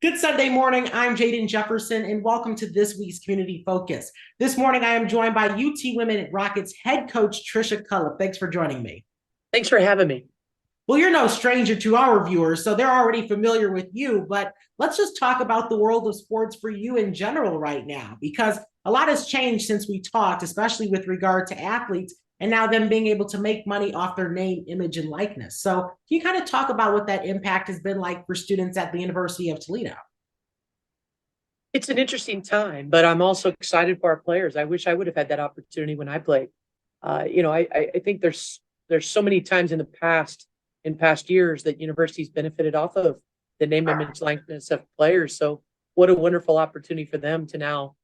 Good Sunday morning. I'm Jaden Jefferson, and welcome to this week's Community Focus. This morning, I am joined by UT Women Rockets head coach Tricia Cullop. Thanks for joining me. Thanks for having me. Well, you're no stranger to our viewers, so they're already familiar with you, but let's just talk about the world of sports for you in general right now, because a lot has changed since we talked, especially with regard to athletes and now them being able to make money off their name, image, and likeness. So, can you kind of talk about what that impact has been like for students at the University of Toledo? It's an interesting time, but I'm also excited for our players. I wish I would have had that opportunity when I played. I think there's so many times in past years that universities benefited off of the name, image, likeness of players. So what a wonderful opportunity for them to now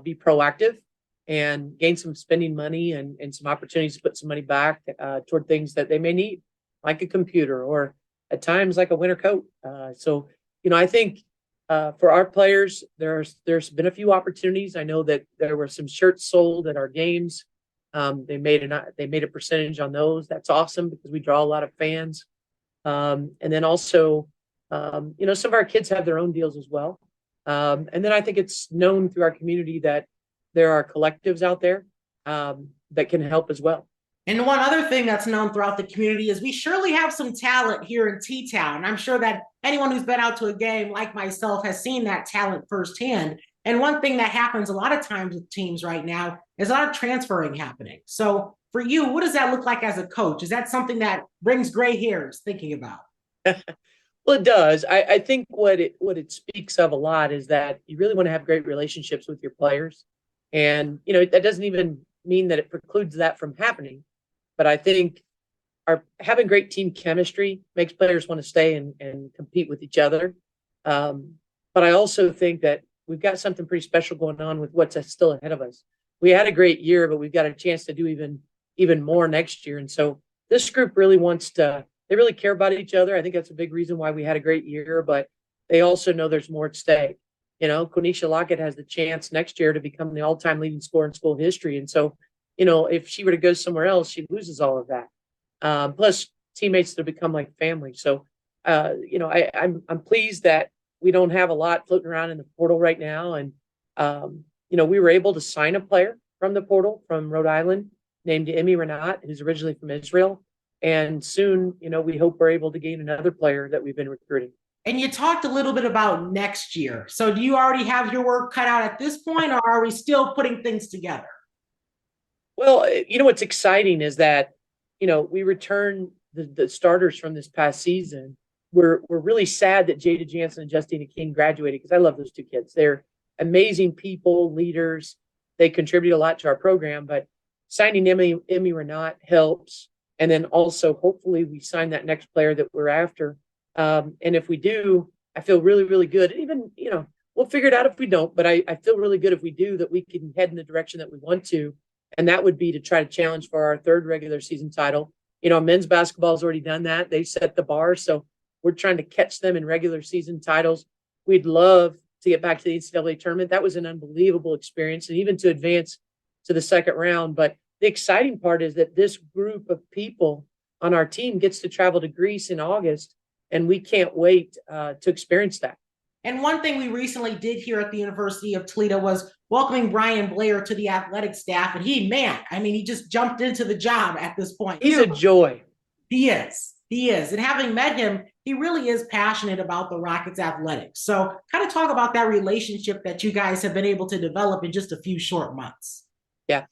be proactive and gain some spending money and some opportunities to put some money back toward things that they may need, like a computer or at times like a winter coat. I think for our players, there's been a few opportunities. I know that there were some shirts sold at our games. They made a percentage on those. That's awesome because we draw a lot of fans. And then also, some of our kids have their own deals as well. And then I think it's known through our community that there are collectives out there that can help as well. And one other thing that's known throughout the community is we surely have some talent here in T-Town. I'm sure that anyone who's been out to a game like myself has seen that talent firsthand. And one thing that happens a lot of times with teams right now is a lot of transferring happening. So for you, what does that look like as a coach? Is that something that brings gray hairs thinking about? Well, it does. I think what it speaks of a lot is that you really want to have great relationships with your players. And, that doesn't even mean that it precludes that from happening. But I think our having great team chemistry makes players want to stay and compete with each other. But I also think that we've got something pretty special going on with what's still ahead of us. We had a great year, but we've got a chance to do even more next year. And so this group really they really care about each other. I think that's a big reason why we had a great year, but they also know there's more at stake. Quenisha Lockett has the chance next year to become the all-time leading scorer in school history. And so if she were to go somewhere else, she loses all of that. Plus teammates that become like family. So, I'm pleased that we don't have a lot floating around in the portal right now. And, we were able to sign a player from the portal from Rhode Island named Emmy Renat, who's originally from Israel. And soon, we hope we're able to gain another player that we've been recruiting. And you talked a little bit about next year. So do you already have your work cut out at this point, or are we still putting things together? Well, what's exciting is that, we return the starters from this past season. We're really sad that Jada Jansen and Justina King graduated because I love those two kids. They're amazing people, leaders. They contribute a lot to our program, but signing Emmy Renat helps. And then also, hopefully, we sign that next player that we're after. And if we do, I feel really, really good. Even, we'll figure it out if we don't, but I feel really good if we do that we can head in the direction that we want to. And that would be to try to challenge for our third regular season title. Men's basketball has already done that. They set the bar. So we're trying to catch them in regular season titles. We'd love to get back to the NCAA tournament. That was an unbelievable experience, and even to advance to the second round. But the exciting part is that this group of people on our team gets to travel to Greece in August, and we can't wait to experience that. And one thing we recently did here at the University of Toledo was welcoming Brian Blair to the athletic staff. And he just jumped into the job at this point. He's a joy. He is. He is. And having met him, he really is passionate about the Rockets athletics. So kind of talk about that relationship that you guys have been able to develop in just a few short months. Yeah,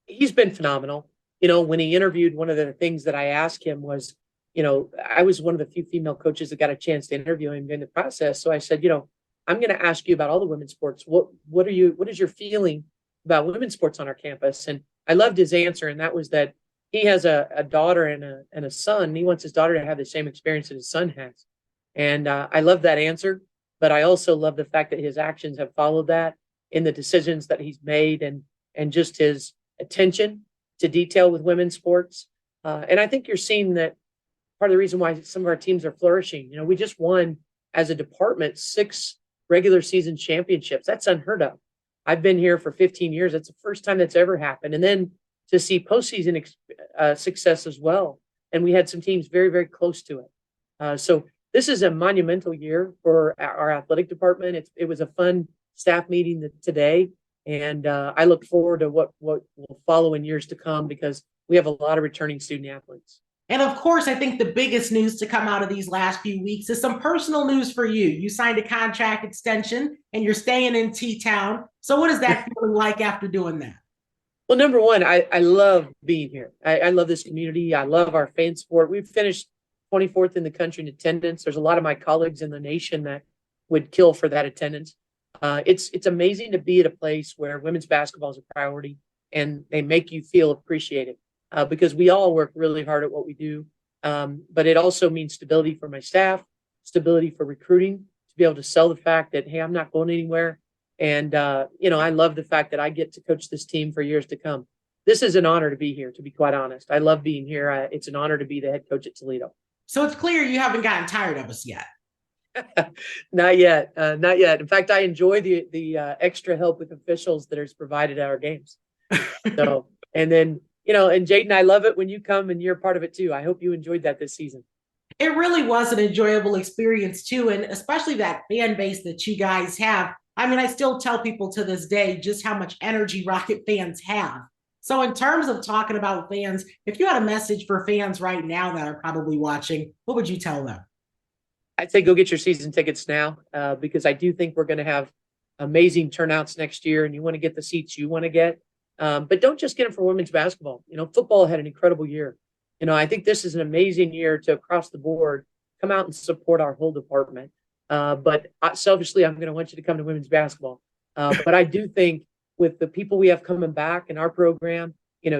he's been phenomenal. When he interviewed, one of the things that I asked him was, I was one of the few female coaches that got a chance to interview him during the process. So I said, I'm going to ask you about all the women's sports. What is your feeling about women's sports on our campus? And I loved his answer. And that was that he has a daughter and a son. And he wants his daughter to have the same experience that his son has. And I love that answer. But I also love the fact that his actions have followed that in the decisions that he's made and just his attention to detail with women's sports. And I think you're seeing that part of the reason why some of our teams are flourishing. We just won as a department 6 regular season championships. That's unheard of. I've been here for 15 years. That's the first time that's ever happened. And then to see postseason success as well. And we had some teams very, very close to it. So this is a monumental year for our athletic department. It was a fun staff meeting today, and I look forward to what will follow in years to come because we have a lot of returning student athletes. And of course, I think the biggest news to come out of these last few weeks is some personal news for you. You signed a contract extension and you're staying in T-Town. So what is that feeling like after doing that? Well, number one, I love being here. I love this community. I love our fan support. We've finished 24th in the country in attendance. There's a lot of my colleagues in the nation that would kill for that attendance. It's amazing to be at a place where women's basketball is a priority and they make you feel appreciated. Because we all work really hard at what we do. But it also means stability for my staff, stability for recruiting, to be able to sell the fact that, hey, I'm not going anywhere. And, I love the fact that I get to coach this team for years to come. This is an honor to be here, to be quite honest. I love being here. It's an honor to be the head coach at Toledo. So it's clear you haven't gotten tired of us yet. Not yet. Not yet. In fact, I enjoy the extra help with officials that is provided at our games. So, and then, and Jaden, I love it when you come and you're a part of it too. I hope you enjoyed that this season. It really was an enjoyable experience too, and especially that fan base that you guys have. I mean, I still tell people to this day just how much energy Rocket fans have. So in terms of talking about fans, if you had a message for fans right now that are probably watching, what would you tell them? I'd say go get your season tickets now because I do think we're going to have amazing turnouts next year, and you want to get the seats you want to get. But don't just get them for women's basketball. Football had an incredible year. I think this is an amazing year to across the board come out and support our whole department. But selfishly, I'm going to want you to come to women's basketball. But I do think with the people we have coming back in our program,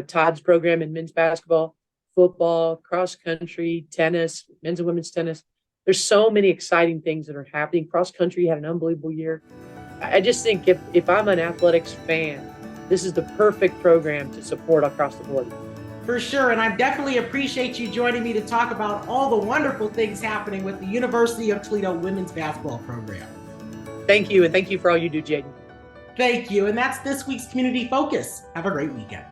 Todd's program in men's basketball, football, cross country, tennis, men's and women's tennis, there's so many exciting things that are happening. Cross country had an unbelievable year. I just think if I'm an athletics fan, this is the perfect program to support across the board. For sure. And I definitely appreciate you joining me to talk about all the wonderful things happening with the University of Toledo women's basketball program. Thank you. And thank you for all you do, Jaden. Thank you. And that's this week's Community Focus. Have a great weekend.